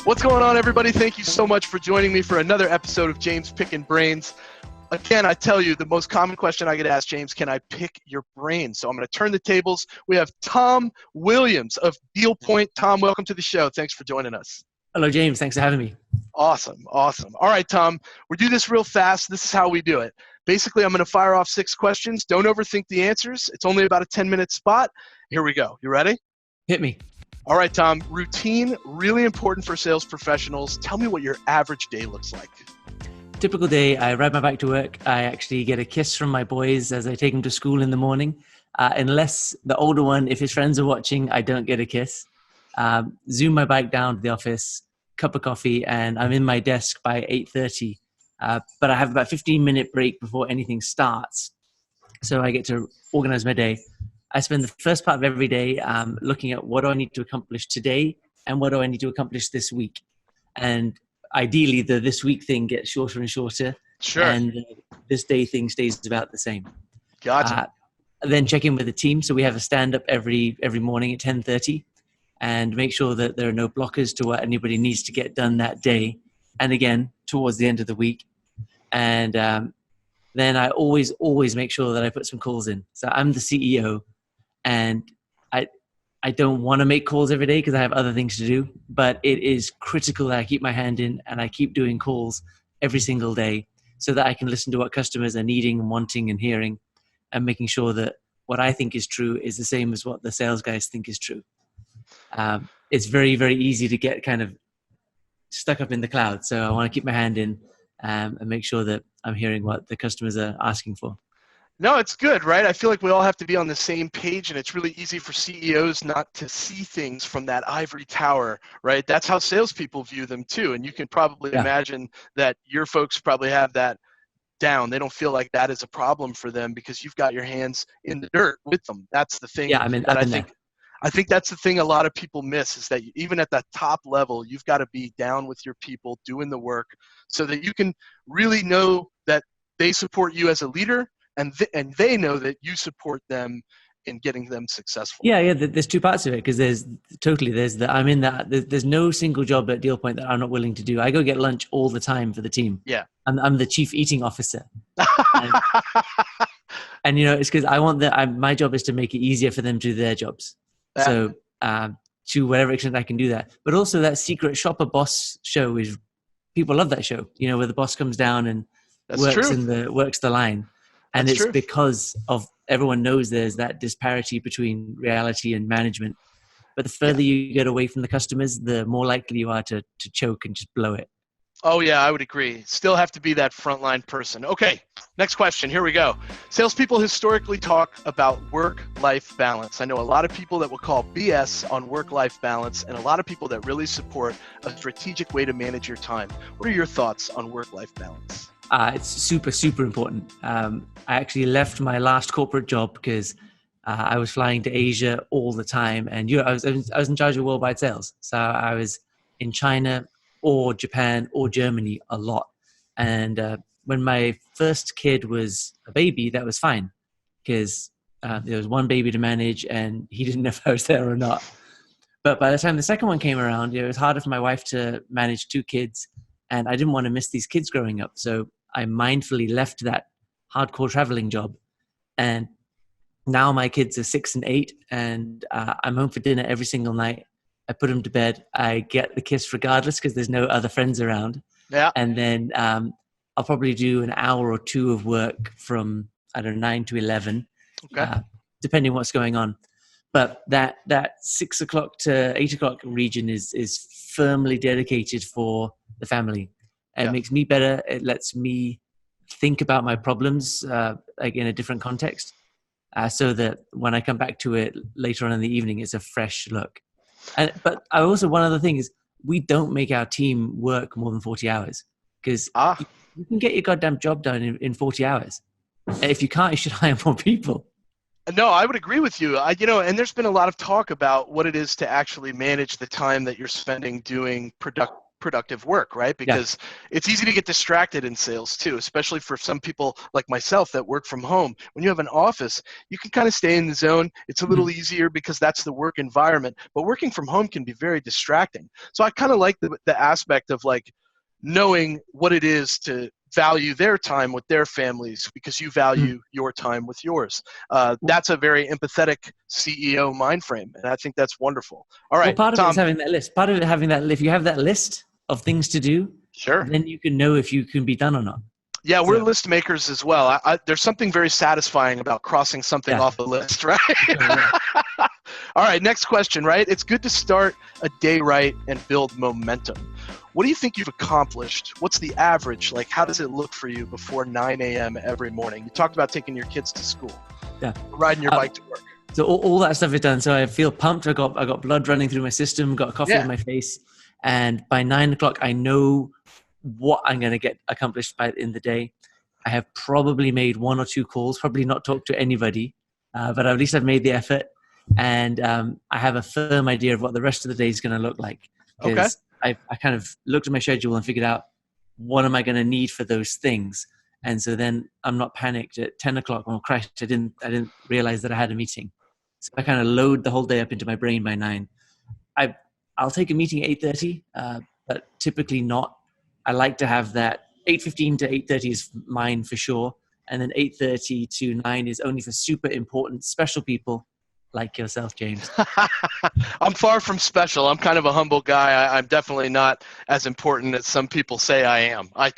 What's going on, everybody? Thank you so much for joining me for another episode of James Pickin' Brains. Again, I tell you, the most common question I get asked, James, can I pick your brain? So I'm going to turn the tables. We have Tom Williams of Deal Point. Tom, welcome to the show. Thanks for joining us. Hello, James. Thanks for having me. Awesome. All right, Tom, we'll do this real fast. This is how we do it. Basically, I'm going to fire off 6 questions. Don't overthink the answers. It's only about a 10-minute spot. Here we go. You ready? Hit me. All right, Tom. Routine, really important for sales professionals. Tell me what your average day looks like. Typical day, I ride my bike to work. I actually get a kiss from my boys as I take them to school in the morning. Unless the older one, if his friends are watching, I don't get a kiss. Zoom my bike down to the office, cup of coffee, and I'm in my desk by 8:30. But I have about a 15-minute break before anything starts. So I get to organize my day. I spend the first part of every day looking at what do I need to accomplish today and what do I need to accomplish this week. And ideally, the this week thing gets shorter and shorter. Sure. And this day thing stays about the same. Gotcha. Then check in with the team. So we have a stand-up every morning at 10:30 and make sure that there are no blockers to what anybody needs to get done that day. And again, towards the end of the week. And then I always make sure that I put some calls in. So I'm the CEO. And I don't want to make calls every day because I have other things to do, but it is critical that I keep my hand in and I keep doing calls every single day so that I can listen to what customers are needing and wanting and hearing and making sure that what I think is true is the same as what the sales guys think is true. It's very, very easy to get kind of stuck up in the cloud. So I want to keep my hand in and make sure that I'm hearing what the customers are asking for. No, it's good, right? I feel like we all have to be on the same page, and it's really easy for CEOs not to see things from that ivory tower, right? That's how salespeople view them too. And you can probably imagine that your folks probably have that down. They don't feel like that is a problem for them because you've got your hands in the dirt with them. That's the thing. Yeah, I think that's the thing a lot of people miss is that even at that top level, you've got to be down with your people doing the work so that you can really know that they support you as a leader and they know that you support them in getting them successful. Yeah. There's 2 parts of it because there's no single job at Deal Point that I'm not willing to do. I go get lunch all the time for the team. Yeah. I'm the chief eating officer. And it's because I want my job is to make it easier for them to do their jobs. So to whatever extent I can do that. But also that secret shopper boss show is, people love that show, where the boss comes down and works the line. And it's because of everyone knows there's that disparity between reality and management. But the further you get away from the customers, the more likely you are to choke and just blow it. Oh, yeah, I would agree. Still have to be that frontline person. Okay, next question. Here we go. Salespeople historically talk about work-life balance. I know a lot of people that will call BS on work-life balance and a lot of people that really support a strategic way to manage your time. What are your thoughts on work-life balance? It's super, super important. I actually left my last corporate job because I was flying to Asia all the time. And I was in charge of worldwide sales. So I was in China or Japan or Germany a lot. And when my first kid was a baby, that was fine because there was one baby to manage and he didn't know if I was there or not. But by the time the second one came around, it was harder for my wife to manage 2 kids. And I didn't want to miss these kids growing up. So I mindfully left that hardcore traveling job. And now my kids are 6 and 8 and I'm home for dinner every single night. I put them to bed. I get the kiss regardless because there's no other friends around. Yeah. And then I'll probably do an hour or 2 of work from, 9 to 11, depending what's going on. But that 6 o'clock to 8 o'clock region is firmly dedicated for the family. It makes me better. It lets me think about my problems like in a different context so that when I come back to it later on in the evening, it's a fresh look. But I also, one other thing is we don't make our team work more than 40 hours because you can get your goddamn job done in 40 hours. And if you can't, you should hire more people. No, I would agree with you. And there's been a lot of talk about what it is to actually manage the time that you're spending doing productive work, right? Because it's easy to get distracted in sales too, especially for some people like myself that work from home. When you have an office, you can kind of stay in the zone. It's a little easier because that's the work environment, but working from home can be very distracting. So I kind of like the aspect of like knowing what it is to value their time with their families because you value your time with yours. That's a very empathetic CEO mind frame, and I think that's wonderful. All Well, right, part of it is Tom. having that list. Part of it having that, if you have that list of things to do, Sure. then you can know if you can be done or not. Yeah, we're list makers as well. There's something very satisfying about crossing something off the list, right? All right, next question, right? It's good to start a day right and build momentum. What do you think you've accomplished? What's the average? Like, how does it look for you before 9 a.m. every morning? You talked about taking your kids to school, riding your bike to work. So all that stuff is done. So I feel pumped. I got blood running through my system, got a coffee in my face. And by 9 o'clock, I know what I'm going to get accomplished in the day. I have probably made 1 or 2 calls, probably not talked to anybody, but at least I've made the effort. And I have a firm idea of what the rest of the day is going to look like. Because I kind of looked at my schedule and figured out what am I going to need for those things. And so then I'm not panicked at 10 o'clock. Oh, Christ, I didn't realize that I had a meeting. So I kind of load the whole day up into my brain by 9. I'll take a meeting at 8:30, but typically not. I like to have that 8:15 to 8:30 is mine for sure. And then 8:30 to 9 is only for super important, special people like yourself, James. I'm far from special. I'm kind of a humble guy. I'm definitely not as important as some people say I am. I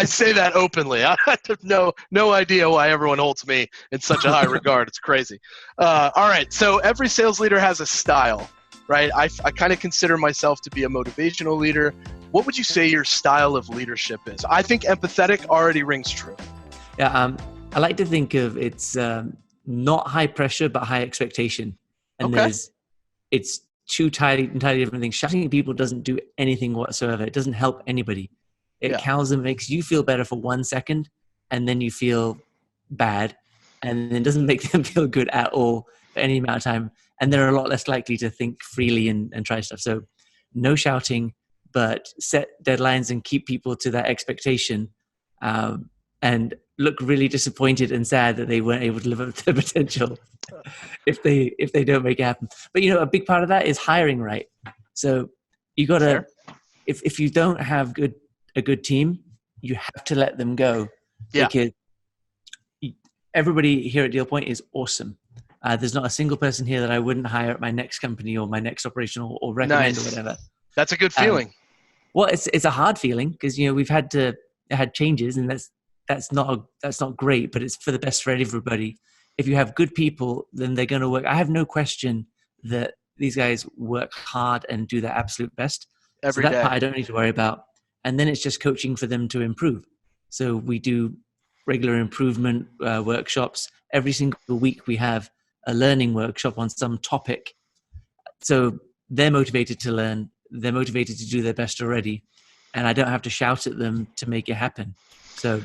say that openly. I have no idea why everyone holds me in such a high regard. It's crazy. All right. So every sales leader has a style, right? I kind of consider myself to be a motivational leader. What would you say your style of leadership is? I think empathetic already rings true. Yeah. I like to think of it's not high pressure, but high expectation. And it's two entirely different things. Shouting at people doesn't do anything whatsoever. It doesn't help anybody. It cows and makes you feel better for 1 second, and then you feel bad, and it doesn't make them feel good at all for any amount of time. And they're a lot less likely to think freely and try stuff. So no shouting, but set deadlines and keep people to that expectation. And look really disappointed and sad that they weren't able to live up to their potential if they don't make it happen. But a big part of that is hiring right. So you got to, if you don't have a good team, you have to let them go. Because everybody here at Deal Point is awesome. There's not a single person here that I wouldn't hire at my next company or my next operation or recommend or whatever. That's a good feeling. Well, it's a hard feeling because we've had changes, and that's not great, but it's for the best for everybody. If you have good people, then they're going to work. I have no question that these guys work hard and do their absolute best. Every day. Part I don't need to worry about. And then it's just coaching for them to improve. So we do regular improvement workshops. Every single week we have a learning workshop on some topic. So they're motivated to learn. They're motivated to do their best already. And I don't have to shout at them to make it happen. So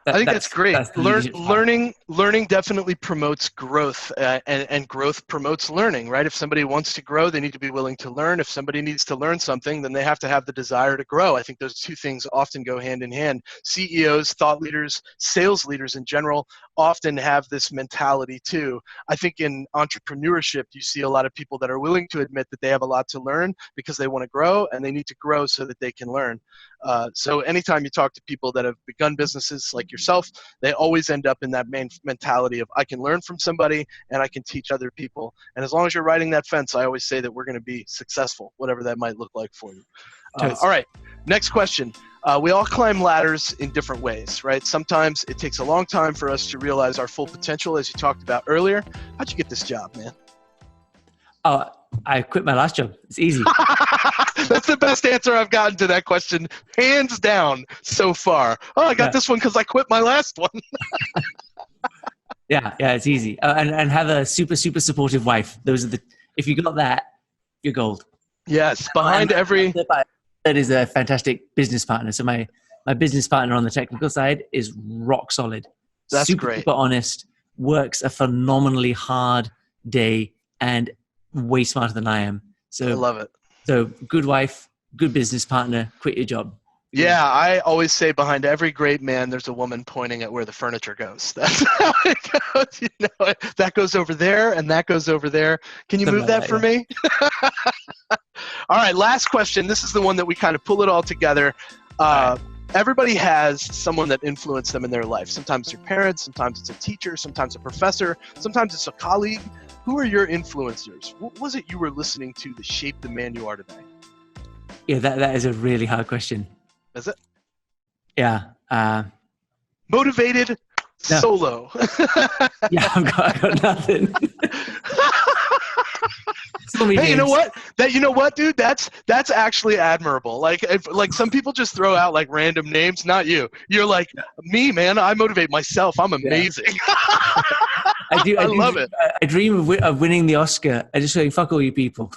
I think that's great. Learning definitely promotes growth, and growth promotes learning, right? If somebody wants to grow, they need to be willing to learn. If somebody needs to learn something, then they have to have the desire to grow. I think those two things often go hand in hand. CEOs, thought leaders, sales leaders in general often have this mentality too. I think in entrepreneurship, you see a lot of people that are willing to admit that they have a lot to learn because they want to grow, and they need to grow so that they can learn. So anytime you talk to people that have begun businesses like yourself, they always end up in that main mentality of I can learn from somebody and I can teach other people. And as long as you're riding that fence, I always say that we're going to be successful, whatever that might look like for you. All right, next question. We all climb ladders in different ways, right? Sometimes it takes a long time for us to realize our full potential, as you talked about earlier. How'd you get this job, man? Oh, I quit my last job. It's easy. That's the best answer I've gotten to that question, hands down so far. Oh, I got this one because I quit my last one. Yeah, it's easy. And have a super, super supportive wife. If you got that, you're gold. Yes, behind every... That is a fantastic business partner. So my business partner on the technical side is rock solid. That's super, great. Super honest, works a phenomenally hard day, and way smarter than I am. So I love it. So good wife, good business partner, quit your job. Yeah, I always say behind every great man, there's a woman pointing at where the furniture goes. That's how it goes. That goes over there and that goes over there. Can you move that for me? All right, last question. This is the one that we kind of pull it all together. Everybody has someone that influenced them in their life. Sometimes it's your parents, sometimes it's a teacher, sometimes a professor, sometimes it's a colleague. Who are your influencers? What was it you were listening to that shaped the man you are today? Yeah, that is a really hard question. Is it? Yeah. Motivated solo. Yeah, I've got nothing. Hey, you know what, dude? That's actually admirable. Like some people just throw out like random names, not you. You're like, me, man. I motivate myself. I'm amazing. I love it. I dream of winning the Oscar. I just say, fuck all you people.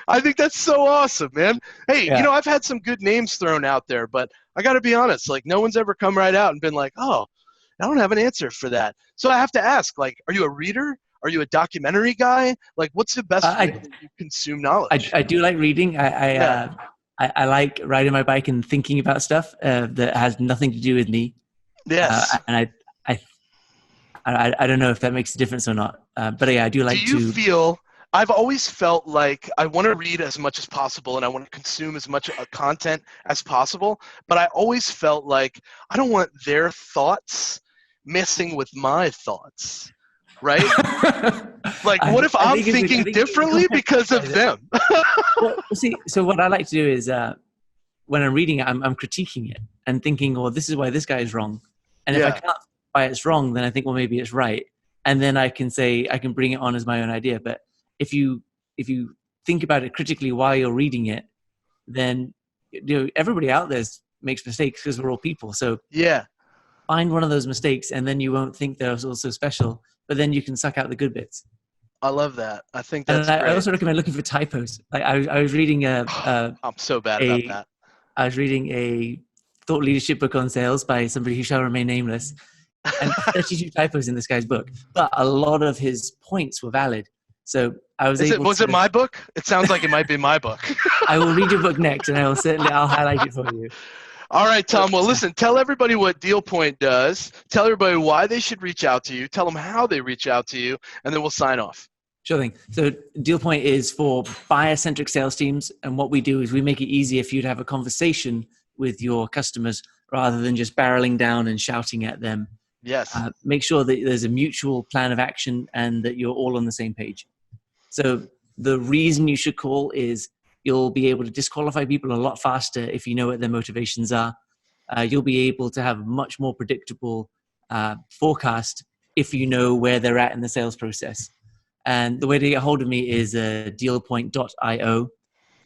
I think that's so awesome, man. Hey, I've had some good names thrown out there, but I got to be honest, like no one's ever come right out and been like, oh, I don't have an answer for that. So I have to ask, like, are you a reader? Are you a documentary guy? Like, what's the best way that you consume knowledge? I do like reading. I like riding my bike and thinking about stuff that has nothing to do with me. Yes. And I don't know if that makes a difference or not. But yeah, I do like to. Do you feel? I've always felt like I want to read as much as possible and I want to consume as much content as possible, but I always felt like I don't want their thoughts messing with my thoughts, right? Like, what if I'm thinking differently because of them? Well, see, so what I like to do is when I'm reading it, I'm critiquing it and thinking, well, this is why this guy is wrong. And if I can't why it's wrong, then I think, well, maybe it's right. And then I can bring it on as my own idea. But if you think about it critically while you're reading it, then everybody out there makes mistakes because we're all people. So find one of those mistakes, and then you won't think they're also special. But then you can suck out the good bits. I love that. I think that's great. I also recommend looking for typos. Like I was reading I'm so bad about that. I was reading a thought leadership book on sales by somebody who shall remain nameless, and 32 typos in this guy's book, but a lot of his points were valid. So I was able. Was it my book? It sounds like it might be my book. I will read your book next, and I'll highlight it for you. All right, Tom. Well, listen, tell everybody what Deal Point does. Tell everybody why they should reach out to you. Tell them how they reach out to you, and then we'll sign off. Sure thing. So Deal Point is for buyer-centric sales teams, and what we do is we make it easier for you to have a conversation with your customers rather than just barreling down and shouting at them. Yes. Make sure that there's a mutual plan of action and that you're all on the same page. So the reason you should call is you'll be able to disqualify people a lot faster if you know what their motivations are. You'll be able to have a much more predictable forecast if you know where they're at in the sales process. And the way to get hold of me is dealpoint.io.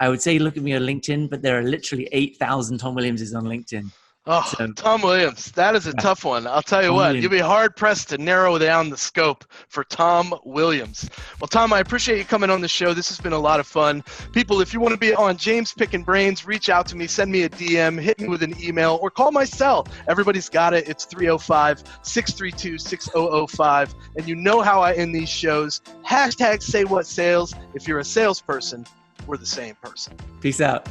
I would say look at me on LinkedIn, but there are literally 8,000 Tom Williamses on LinkedIn. Oh, so, Tom Williams, that is a tough one. I'll tell you what, you'll be hard-pressed to narrow down the scope for Tom Williams. Well, Tom, I appreciate you coming on the show. This has been a lot of fun. People, if you want to be on James Pickin' Brains, reach out to me, send me a DM, hit me with an email, or call my cell. Everybody's got it. It's 305-632-6005. And you know how I end these shows. #SayWhatSales. If you're a salesperson, we're the same person. Peace out.